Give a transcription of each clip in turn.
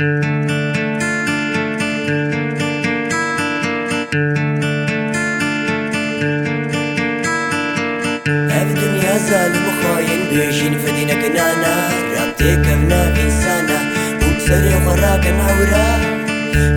هذه الدنيا ظالم وخاين بيجين فدينا كنانا رابطي كفنا في إنسانا وكسري وخراك نعورا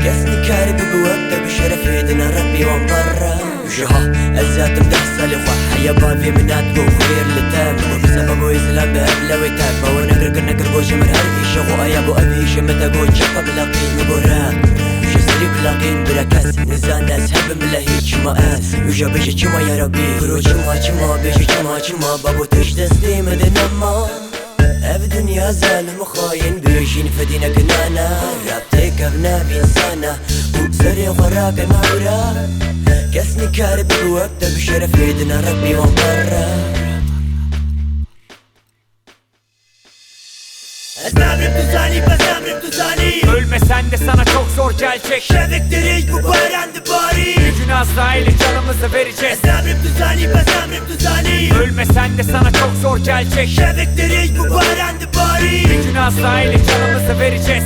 كسني كارب بوقت بشرف ايدنا ربي ومبرا وشها الزات مدحصل وخحيا بافي منات وخير لتام وبسبب إسلام بأبلا ويتاب ونقر كنا كرقوش من هرفي شغو أيا بو أبي شمتا قوش شقا بلاقين نبورا وشسري بلاقين براكاس نزان ناس هب ملاهي چما آس وشا بيشي چما يا ربي فرو چما بيشي چما بابو تش دستي مدنما هذه الدنيا ظالم وخاين بيجين فدينا كنانا رابطي كفنا في إنسانا وكسري وخراك نعورا كسني كارب بوقت بشرف ايدنا ربي ومبرا Esnafım düzani, bezemrim düzani. Ölmesen de sana çok zor gelecek. Şeviktir bu bayrandı bari. Gücün Azrail'e canımızı vereceğiz. Esnafım düzani, bezemrim düzani. Ölmesen de sana çok zor gelecek. Şeviktir bu bayrandı bari. Gücün Azrail'e canımızı vereceğiz.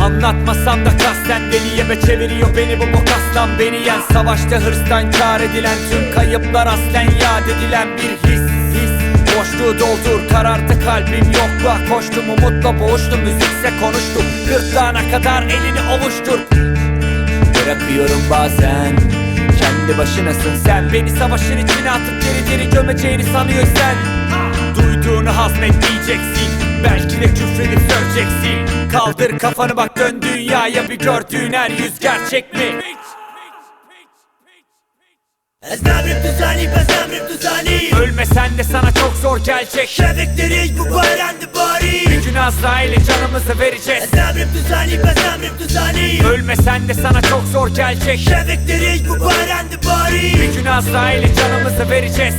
Anlatmasam da kasten deliye çeviriyor beni bu bok aslan. Beni yen savaşta hırstan kar edilen tüm kayıplar aslen yad edilen bir his. Boşluğu doldur, karardı kalbim, yokluğa koştum, umutla boğuştum, müzikse konuştum, gırtlağına kadar elini ovuştur. Bırakıyorum bazen, kendi başınasın sen. Beni savaşın içine atıp geri gömeceğini sanıyorsan duyduğunu hazmetmeyeceksin, belki de küfredip söveceksin. Kaldır kafanı bak dön dünyaya, bir gördüğün her yüz gerçek mi? Esnafım düzani, bezemrim düzani. Ölmesen de sana çok zor gelecek. Şeviktir bu bayrandı bari. Bir gün Azrail'e canımızı vereceğiz. Esnafım düzani, bezemrim düzani. Ölmesen de sana çok zor gelecek. Şeviktir bu bayrandı bari. Bir gün Azrail'e canımızı vereceğiz.